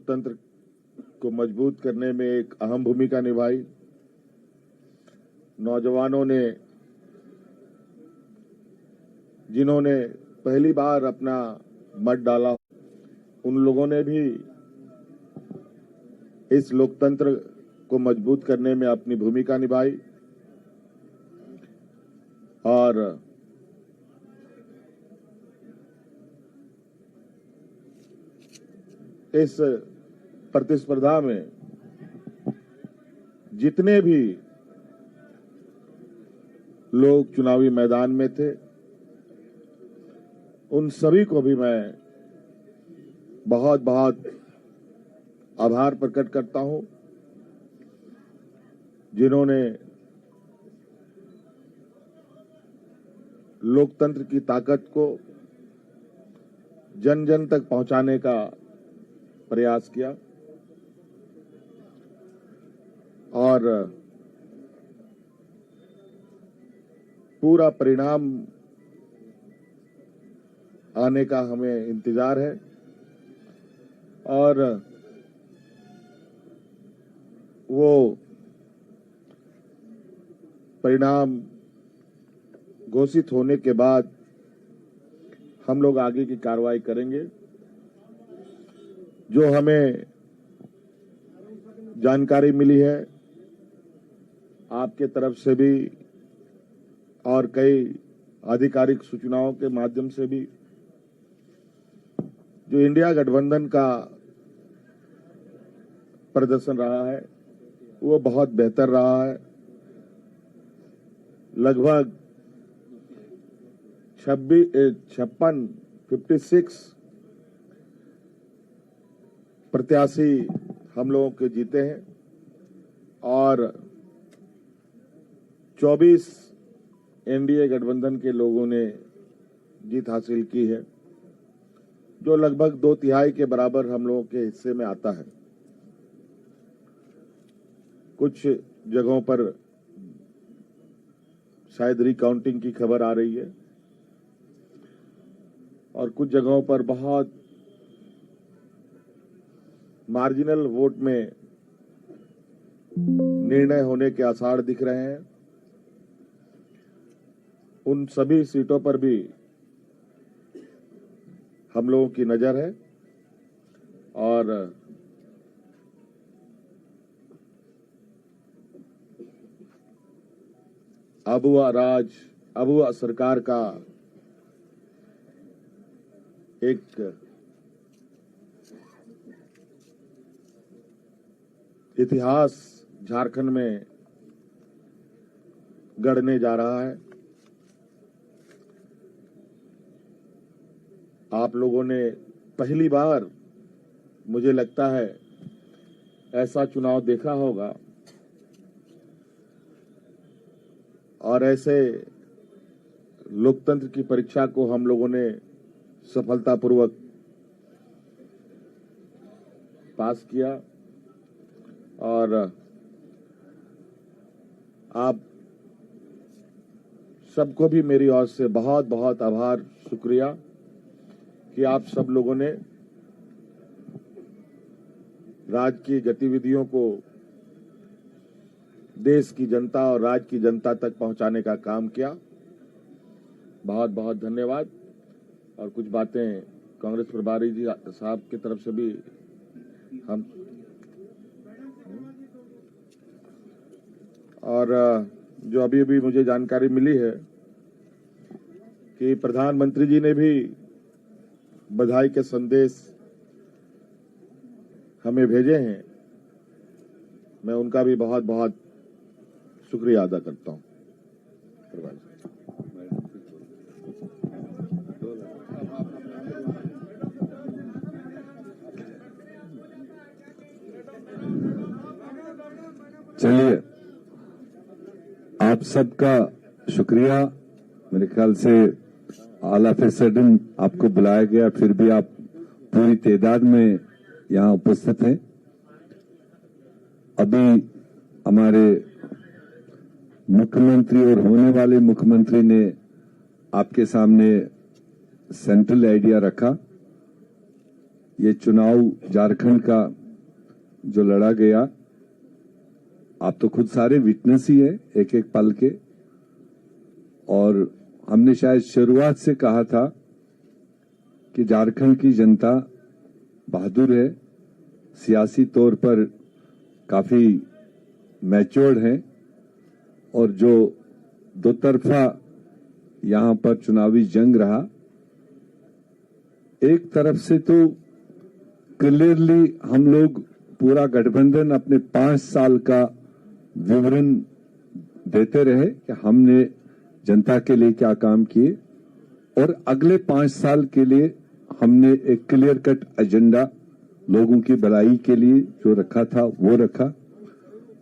लोकतंत्र को मजबूत करने में एक अहम भूमिका निभाई। नौजवानों ने, जिन्होंने पहली बार अपना मत डाला, उन लोगों ने भी इस लोकतंत्र को मजबूत करने में अपनी भूमिका निभाई और इस प्रतिस्पर्धा में जितने भी लोग चुनावी मैदान में थे, उन सभी को भी मैं बहुत बहुत आभार प्रकट करता हूं, जिन्होंने लोकतंत्र की ताकत को जन जन तक पहुंचाने का प्रयास किया और पूरा परिणाम आने का हमें इंतजार है और वो परिणाम घोषित होने के बाद हम लोग आगे की कार्रवाई करेंगे। जो हमें जानकारी मिली है आपके तरफ से भी और कई आधिकारिक सूचनाओं के माध्यम से भी, जो इंडिया गठबंधन का प्रदर्शन रहा है वो बहुत बेहतर रहा है। लगभग 56 प्रत्याशी हम लोगों के जीते हैं और 24 एनडीए गठबंधन के लोगों ने जीत हासिल की है, जो लगभग 2/3 के बराबर हम लोगों के हिस्से में आता है। कुछ जगहों पर शायद रिकाउंटिंग की खबर आ रही है और कुछ जगहों पर बहुत मार्जिनल वोट में निर्णय होने के आसार दिख रहे हैं। उन सभी सीटों पर भी हम लोगों की नजर है और अबुआ सरकार का एक इतिहास झारखंड में गढ़ने जा रहा है। आप लोगों ने पहली बार, मुझे लगता है, ऐसा चुनाव देखा होगा और ऐसे लोकतंत्र की परीक्षा को हम लोगों ने सफलतापूर्वक पास किया और आप सबको भी मेरी ओर से बहुत बहुत आभार, शुक्रिया कि आप सब लोगों ने राज्य की गतिविधियों को देश की जनता और राज्य की जनता तक पहुंचाने का काम किया। बहुत बहुत धन्यवाद। और कुछ बातें कांग्रेस प्रभारी जी साहब की तरफ से भी हम और जो अभी अभी मुझे जानकारी मिली है कि प्रधानमंत्री जी ने भी बधाई के संदेश हमें भेजे हैं। मैं उनका भी बहुत बहुत शुक्रिया अदा करता हूं। चलिए, आप सबका शुक्रिया। मेरे ख्याल से ऑल ऑफ ए सडन आपको बुलाया गया, फिर भी आप पूरी तादाद में यहाँ उपस्थित हैं। अभी हमारे मुख्यमंत्री और होने वाले मुख्यमंत्री ने आपके सामने सेंट्रल आइडिया रखा। ये चुनाव झारखंड का जो लड़ा गया, आप तो खुद सारे विटनेस ही है एक एक पल के। और हमने शायद शुरुआत से कहा था कि झारखंड की जनता बहादुर है, सियासी तौर पर काफी मैच्योर्ड है, और जो दो तरफा यहां पर चुनावी जंग रहा, एक तरफ से तो क्लियरली हम लोग पूरा गठबंधन अपने 5 साल का विवरण देते रहे कि हमने जनता के लिए क्या काम किए, और अगले 5 साल के लिए हमने एक क्लियर कट एजेंडा लोगों की भलाई के लिए जो रखा था वो रखा।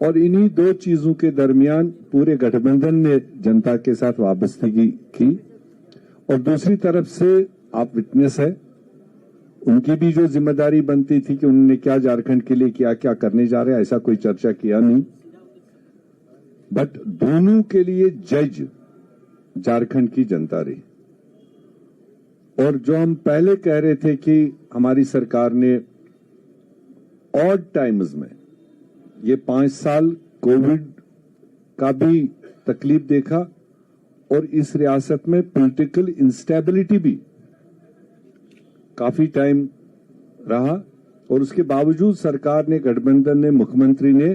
और इन्हीं 2 चीजों के दरमियान पूरे गठबंधन ने जनता के साथ वाबस्तगी की। और दूसरी तरफ से आप विटनेस है, उनकी भी जो जिम्मेदारी बनती थी कि उन्होंने क्या झारखंड के लिए क्या क्या करने जा रहे हैं, ऐसा कोई चर्चा किया नहीं। बट दोनों के लिए जज झारखंड की जनता रही। और जो हम पहले कह रहे थे कि हमारी सरकार ने ऑड टाइम्स में ये 5 साल कोविड का भी तकलीफ देखा, और इस रियासत में पॉलिटिकल इंस्टेबिलिटी भी काफी टाइम रहा, और उसके बावजूद सरकार ने, गठबंधन ने, मुख्यमंत्री ने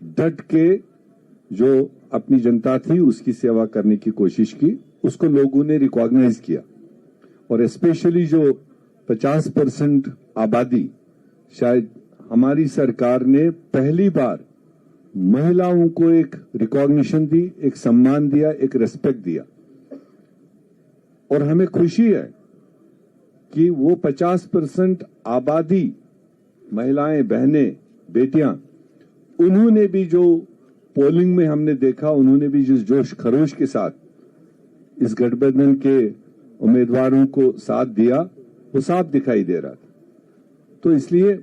डट के जो अपनी जनता थी उसकी सेवा करने की कोशिश की। उसको लोगों ने रिकॉग्नाइज किया। और स्पेशली जो 50% आबादी, शायद हमारी सरकार ने पहली बार महिलाओं को एक रिकॉग्निशन दी, एक सम्मान दिया, एक रेस्पेक्ट दिया। और हमें खुशी है कि वो 50% आबादी, महिलाएं, बहनें, बेटियां, उन्होंने भी जो पोलिंग में हमने देखा, उन्होंने भी जिस जोश खरोश के साथ इस गठबंधन के उम्मीदवारों को साथ दिया, वो साफ दिखाई दे रहा था। तो इसलिए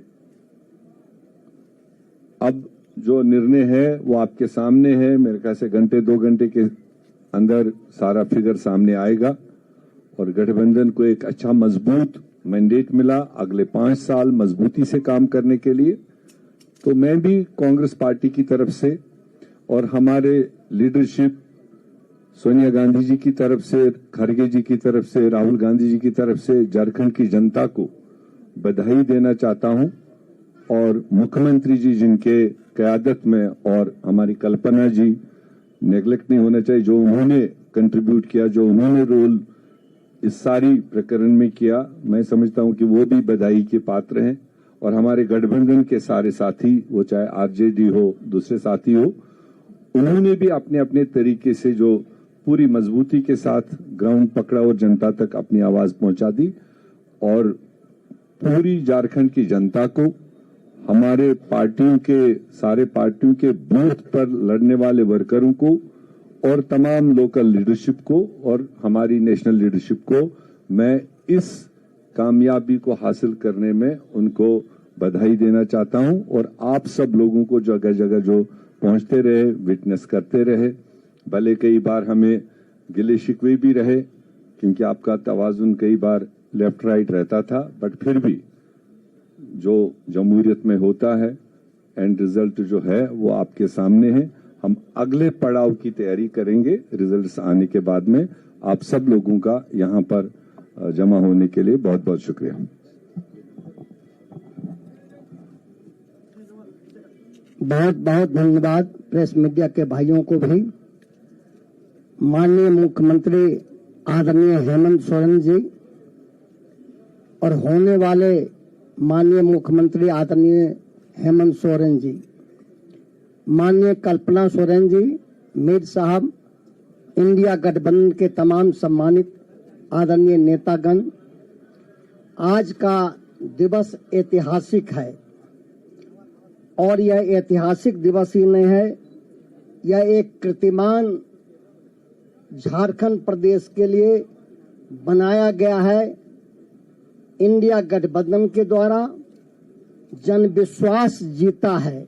अब जो निर्णय है वो आपके सामने है। मेरे ख्याल से घंटे 2 घंटे के अंदर सारा फिगर सामने आएगा, और गठबंधन को एक अच्छा मजबूत मैंडेट मिला अगले 5 साल मजबूती से काम करने के लिए। तो मैं भी कांग्रेस पार्टी की तरफ से और हमारे लीडरशिप, सोनिया गांधी जी की तरफ से, खड़गे जी की तरफ से, राहुल गांधी जी की तरफ से झारखंड की जनता को बधाई देना चाहता हूं। और मुख्यमंत्री जी जिनके क़यादत में, और हमारी कल्पना जी, नेग्लेक्ट नहीं होना चाहिए, जो उन्होंने कंट्रीब्यूट किया, जो उन्होंने रोल इस सारी प्रकरण में किया, मैं समझता हूं कि वो भी बधाई के पात्र हैं। और हमारे गठबंधन के सारे साथी, वो चाहे आरजेडी हो, दूसरे साथी हो, उन्होंने भी अपने अपने तरीके से जो पूरी मजबूती के साथ ग्राउंड पकड़ा और जनता तक अपनी आवाज पहुंचा दी। और पूरी झारखंड की जनता को, हमारे पार्टियों के, सारे पार्टियों के बूथ पर लड़ने वाले वर्करों को, और तमाम लोकल लीडरशिप को, और हमारी नेशनल लीडरशिप को मैं इस कामयाबी को हासिल करने में उनको बधाई देना चाहता हूं। और आप सब लोगों को जगह जगह जो पहुंचते रहे, विटनेस करते रहे, भले कई बार हमें गिले शिकवे भी रहे क्योंकि आपका तवाजुन कई बार लेफ्ट राइट रहता था, बट फिर भी जो जमहूरियत में होता है, एंड रिजल्ट जो है वो आपके सामने है। हम अगले पड़ाव की तैयारी करेंगे रिजल्ट्स आने के बाद में। आप सब लोगों का यहाँ पर जमा होने के लिए बहुत बहुत शुक्रिया। बहुत बहुत धन्यवाद प्रेस मीडिया के भाइयों को भी। माननीय मुख्यमंत्री आदरणीय हेमंत सोरेन जी और होने वाले माननीय मुख्यमंत्री आदरणीय हेमंत सोरेन जी, माननीय कल्पना सोरेन जी, मीर साहब, इंडिया गठबंधन के तमाम सम्मानित आदरणीय नेतागण, आज का दिवस ऐतिहासिक है। और यह ऐतिहासिक दिवस ही नहीं है, यह एक कीर्तिमान झारखंड प्रदेश के लिए बनाया गया है। इंडिया गठबंधन के द्वारा जन विश्वास जीता है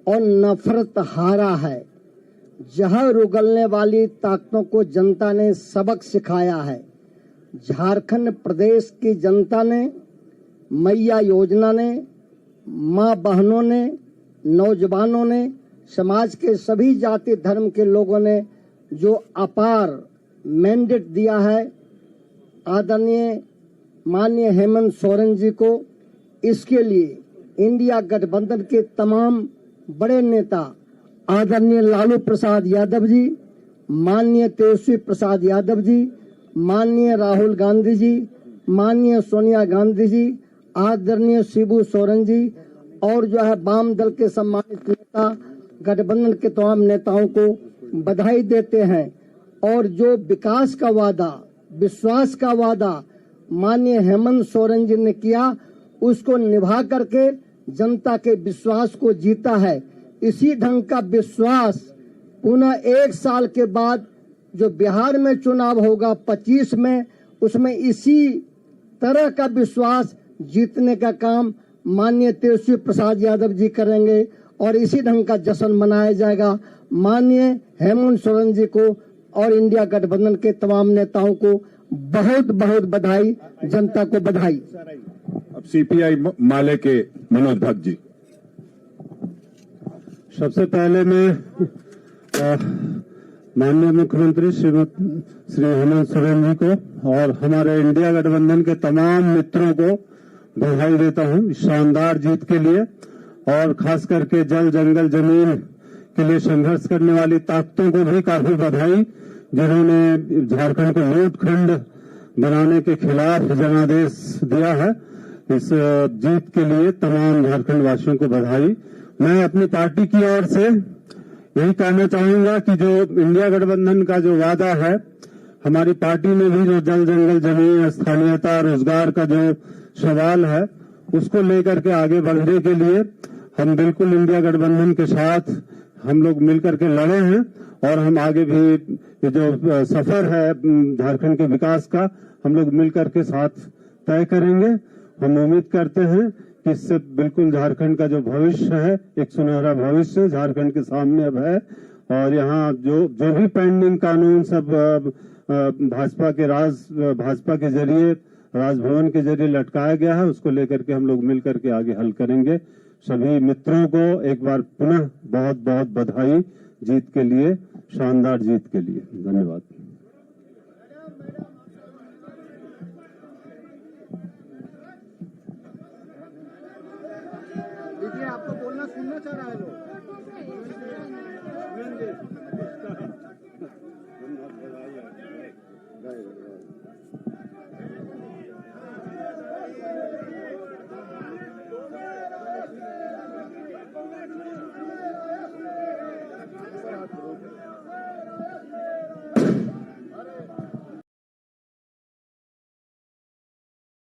और नफरत हारा है। जहर उगलने वाली ताकतों को जनता ने सबक सिखाया है। झारखंड प्रदेश की जनता ने मैया योजना ने, माँ बहनों ने, नौजवानों ने, समाज के सभी जाति धर्म के लोगों ने जो अपार मैंडेट दिया है आदरणीय माननीय हेमंत सोरेन जी को, इसके लिए इंडिया गठबंधन के तमाम बड़े नेता आदरणीय लालू प्रसाद यादव जी, माननीय तेजस्वी प्रसाद यादव जी, माननीय राहुल गांधी जी, माननीय सोनिया गांधी जी, आदरणीय शिबू सोरेन जी और जो है वाम दल के सम्मानित नेता गठबंधन के तमाम नेताओं को बधाई देते हैं। और जो विकास का वादा, विश्वास का वादा माननीय हेमंत सोरेन जी ने किया, उसको निभा करके जनता के विश्वास को जीता है। इसी ढंग का विश्वास पुनः 1 साल के बाद जो बिहार में चुनाव होगा 25 में, उसमें इसी तरह का विश्वास जीतने का काम माननीय तेजस्वी प्रसाद यादव जी करेंगे और इसी ढंग का जश्न मनाया जाएगा। माननीय हेमंत सोरेन जी को और इंडिया गठबंधन के तमाम नेताओं को बहुत बहुत बधाई, जनता को बधाई। अब सीपीआई माले के मनोज भट्ट जी। सबसे पहले मैं माननीय मुख्यमंत्री श्री हेमंत सोरेन जी को और हमारे इंडिया गठबंधन के तमाम मित्रों को बधाई देता हूं शानदार जीत के लिए, और खास करके जल जंगल जमीन के लिए संघर्ष करने वाली ताकतों को भी काफी बधाई, जिन्होंने झारखंड को लूटखंड बनाने के खिलाफ जनादेश दिया है। इस जीत के लिए तमाम झारखंड वासियों को बधाई। मैं अपनी पार्टी की ओर से यही कहना चाहूंगा कि जो इंडिया गठबंधन का जो वादा है, हमारी पार्टी में भी जो जल जंगल जमीन स्थानीयता रोजगार का जो सवाल है, उसको लेकर के आगे बढ़ने के लिए हम बिल्कुल इंडिया गठबंधन के साथ हम लोग मिलकर के लड़े हैं और हम आगे भी ये जो सफर है झारखंड के विकास का, हम लोग मिलकर के साथ तय करेंगे। हम उम्मीद करते हैं कि इससे बिल्कुल झारखंड का जो भविष्य है, एक सुनहरा भविष्य झारखंड के सामने अब है। और यहाँ जो भी पेंडिंग कानून सब भाजपा के जरिए, राजभवन के जरिए लटकाया गया है, उसको लेकर के हम लोग मिलकर के आगे हल करेंगे। सभी मित्रों को एक बार पुनः बहुत बहुत बधाई जीत के लिए, शानदार जीत के लिए। धन्यवाद। देखिए, आपको बोलना सुनना चाह रहा है लोग।